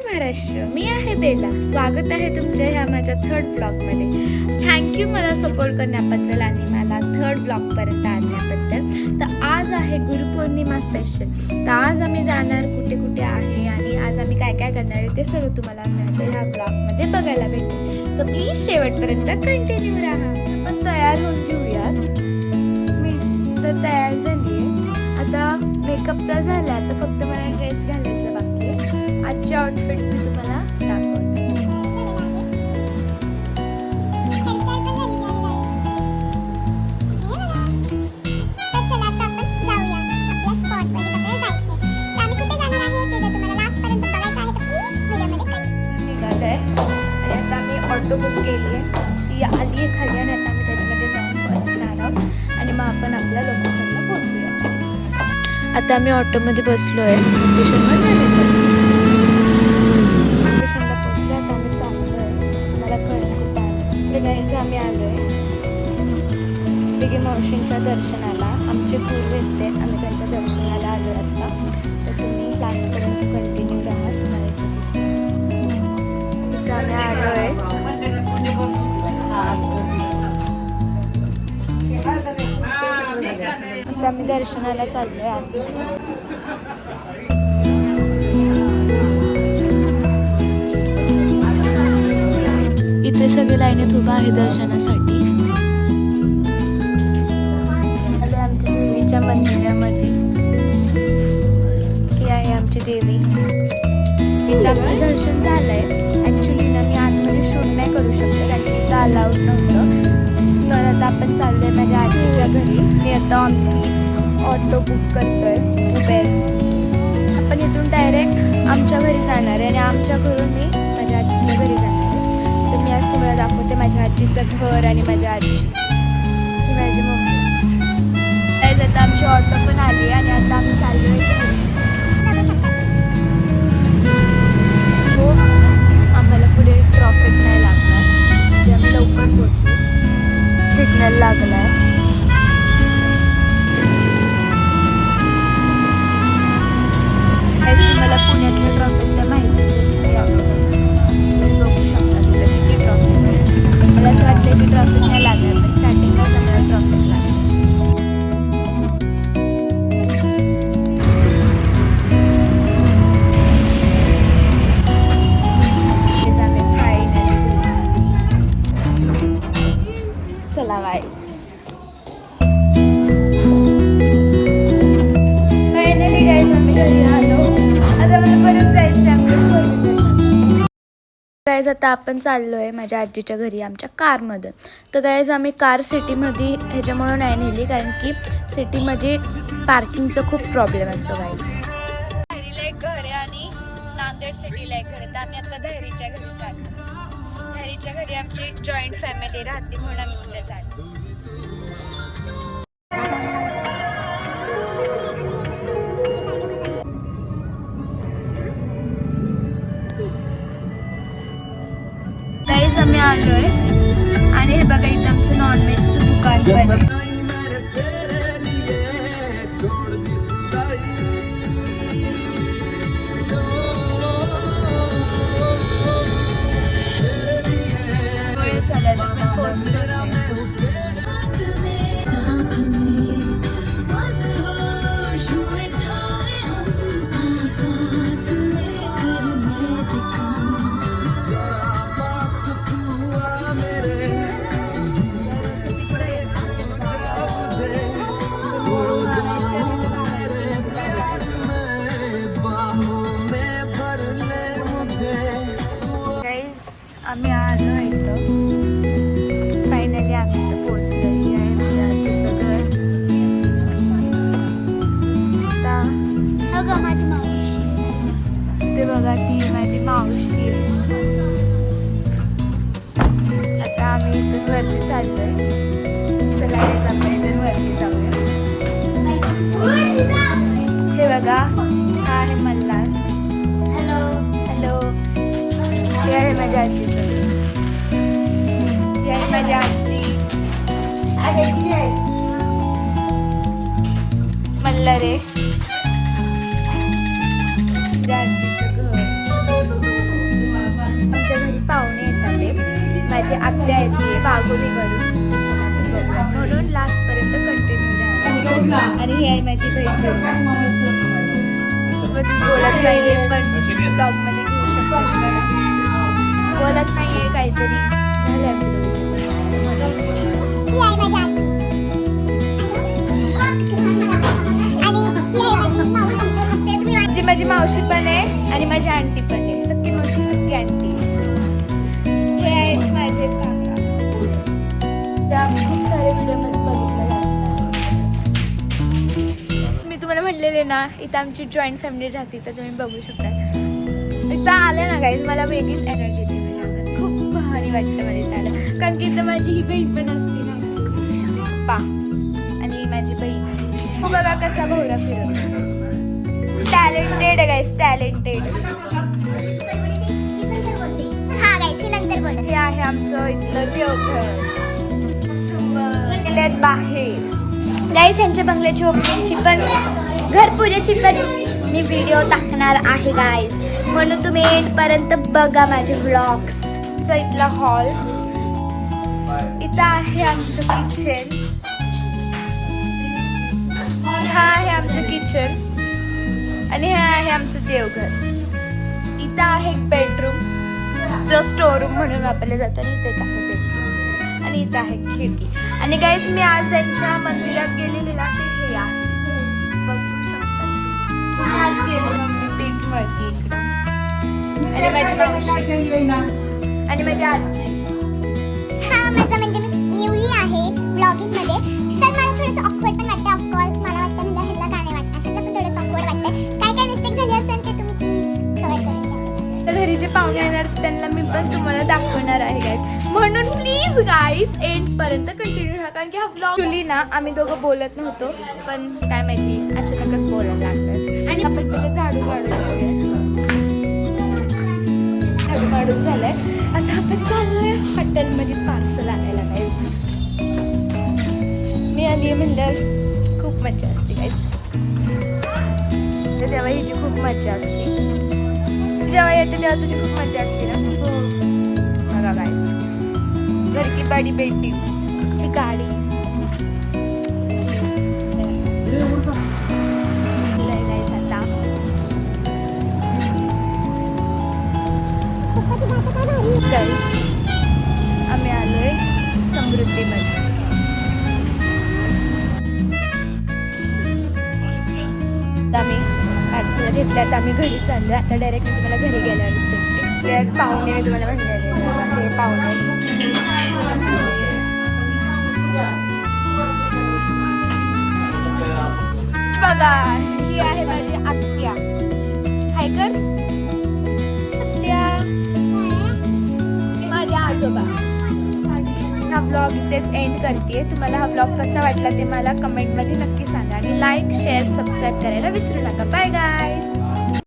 महाराष्ट्र, मी आहे बेला. स्वागत आहे तुमच्या ह्या माझ्या थर्ड ब्लॉगमध्ये. थँक्यू मला सपोर्ट करण्याबद्दल आणि मला थर्ड ब्लॉगपर्यंत आणण्याबद्दल. तर आज आहे गुरुपौर्णिमा स्पेशल. तर आज आम्ही जाणार कुठे कुठे आहे आणि आज आम्ही काय काय करणार आहे ते सगळं तुम्हाला माझ्या ह्या ब्लॉगमध्ये बघायला भेटेल. तर प्लीज शेवटपर्यंत कंटिन्यू राहा. आपण तयार होऊन घेऊयात. मी तर तयार झाली आहे. आता मेकअप तर झाला, आता फक्त मला ड्रेस घालायचा बाकी आहे. आजची आउटफिट मी तुम्हाला दाखवते. निघालंय आणि आता आम्ही ऑटो बुक केली आहे. ती आली आहे खाली आणि आता आम्ही त्याच्यामध्ये जाऊन बसणार आहोत आणि मग आपण आपल्या लोकेशनला पोहोचूया. आता आम्ही ऑटोमध्ये बसलो आहे. लोकेशनला जाण्यासाठी लोकेशनला पोहोचलो. आता आम्ही चाललो आहे. मला कळलं कुठं आहे. तर गाईज आम्ही आलो आहे बेगी मावशींच्या दर्शनाला. आमचे पूर्व येते, आम्ही त्यांच्या दर्शनाला आलो आता. तर तुम्ही लास्टपर्यंत कंटिन्यू राहा. तुम्हाला इथं आम्ही आलो आहे. आता आम्ही दर्शनाला चाललो आहे आत. इथे सगळे लाईनीत उभा आहे दर्शनासाठी. आम्ही आमच्या देवीच्या मंदिरामध्ये. ही आहे आमची देवी. इथं आमचं दर्शन झालंय. ॲक्च्युली ना मी आतमध्ये शूट नाही करू शकते कारण की इथं अलाउड नव्हतं. तर आता आपण चाललोय माझ्या आजीच्या घरी. मी आता आमची ऑटो बुक करतोय उबेर. आपण इथून डायरेक्ट आमच्या घरी जाणार आहे आणि आमच्या घरून मी माझ्या आजीच्या घरी जाणार आहे. तर मी आज तुम्हाला दाखवते माझ्या आजीचं घर आणि माझ्या आजी ही माझी मम्मी. आता आमची ऑटो पण आली आणि आता आम्ही चाललो आहे. हो, आम्हाला पुढे ट्रॉफिक नाही लागणार म्हणजे आम्ही लवकर पोहोचू. सिग्नल लागला आहे. तुम्हाला पुण्यातलं ट्रॉफिक तर माहिती असतं. तुम्ही बघू शकता तिथे किती ट्रॉफिक आहे. मला असं वाटलं की ट्रॉफिक नाही लागणार पण स्टार्टिंगला आम्हाला ट्रॉफिक लागलं. चला गाईस, फायनली गाईस आम्ही घरी आलो. आता मला परत जायचं आहे. गाईज आता आपण चाललो आहे माझ्या आजीच्या घरी आमच्या कारमधून. तर गाईज आम्ही कार सिटीमध्ये ह्याच्यामुळे नाही नेली कारण की सिटीमध्ये पार्किंगचा खूप प्रॉब्लेम असतो. गाईज धैरीला एक घर आहे आणि नांदेड सिटीला एक घर आहे. तर आम्ही आता धैरीच्या घरी चाललो. धैरीच्या घरी आमची जॉईंट फॅमिली राहते म्हणून आम्ही तिथे चाललो. गाईज आम्ही आलोय आणि हे बघा इथं आमचं नॉनव्हेजचं दुकान पण आहे. आम्ही आलो इथं. फायनली आम्ही इथं पोहोचलो. ही आहे माझ्या आजीचं घर. आता माझी मावशी ते बघा, ती माझी मावशी. आता आम्ही इथून वरती चाललोय. चला आपण इथून वरती जाऊया. हे बघा, हा आहे मल्हार. Hello hello. हे आहे माझ्या आजीचं. ही आहे माझी आजी. मल्हार आहे. आजीचं घर. रागोली करून म्हणून लास्ट पर्यंत कंटिन्यू द्या. आणि ही आहे माझी बहीण बोलत नाहीये पण ब्लॉग मध्ये घेऊ शकतो. बोलत नाहीये काहीतरी जी माझी मावशी पण आहे आणि माझी आंटी पण आहे. सख्खी मावशी सख्खी आंटी. हे आहेत माझे काका. त्या खूप सारे व्हिडिओमध्ये बघितलेले असतात. मी तुम्हाला म्हणलेले ना इथं आमची जॉईंट फॅमिली राहते तर तुम्ही बघू शकता. इथं आले ना गाईज मला वेगळीच एनर्जी येते माझ्या अंगात. खूप भारी वाटतं मला इथं आलं कारण की इथं माझी ही बहीण पण असते ना पप्पा आणि माझी बहीण. बघा कसा भोवरा फिरवतो. टॅलेंटेड आहे गाईस टॅलेंटेड. हे आहे आमचं इथलं देवघर. गेल्यात बाहेर गाईस. यांच्या बंगल्याची ओपनिंगची पण घरपूजेची पण मी व्हिडिओ टाकणार आहे गाईस म्हणून तुम्ही एंडपर्यंत बघा माझे व्लॉग्स. इथला हॉल. इथं आहे आमचं किचन. हा आहे आमचं किचन आणि हे आहे आमचं देवघर. इथं आहे एक बेडरूम जो स्टोर रूम म्हणून वापरले जातो आणि इथे आहे बेडरूम आणि इथं आहे खिडकी. आणि गाईज मी आज त्यांच्या मंदिरात गेलेले ना ते हे आहे बघू शकता. आज गेले मम्मी पीठ मळती इकडं आणि माझी मावशी आणि माझी आजी. हा माझा म्हणजे मी न्यूली आहे ब्लॉगिंग मध्ये तर मला थोडंसं ऑकवर्ड पण वाटतं. ऑफकोर्स मला वाटतं म्हणजे ह्याला गाणे वाटतं ह्याला पण थोडंसं ऑकवर्ड वाटतं. काय काय मिस्टेक झाली असेल ते तुम्ही प्लीज कवर करून घ्या. तर घरी जे पाहुणे येणार त्यांना मी पण तुम्हाला दाखवणार आहे गाईज म्हणून प्लीज गाईज एंड पर्यंत कंटिन्यू राहा कारण की हा ब्लॉग ऍक्च्युली ना आम्ही दोघं बोलत नव्हतो पण काय माहिती अचानकच बोलायला लागलं. आणि आपण पहिलं झाडू काढून झालंय. आता आपण चाललोय हॉटेलमध्ये पार्सल आणायला गाईज. मी आली म्हणलं खूप मजा असते गाईज. तेव्हा हिची खूप मजा असते. जेव्हा येते तेव्हा तुझी खूप मजा असते ना. बघा गाईस घर की बडी बेटी ची गाडी. गाईस आम्ही आलोय समृद्धीमध्ये. आम्ही पार्सल घेतल्यात आम्ही घरी चाललो. आता डायरेक्ट मी तुम्हाला घरी गेल्यावर दिसते. पाहुणे मी तुम्हाला म्हणले हे पाहुणे. बघा ही आहे माझी आत्या. हाय कर आत्या. माझे आजोबा. हा ब्लॉग इथेच एंड करते. तुम्हाला हा ब्लॉग कसा वाटला ते मला कमेंटमध्ये नक्की सांगा आणि लाईक शेअर सबस्क्राईब करायला विसरू नका. Bye guys.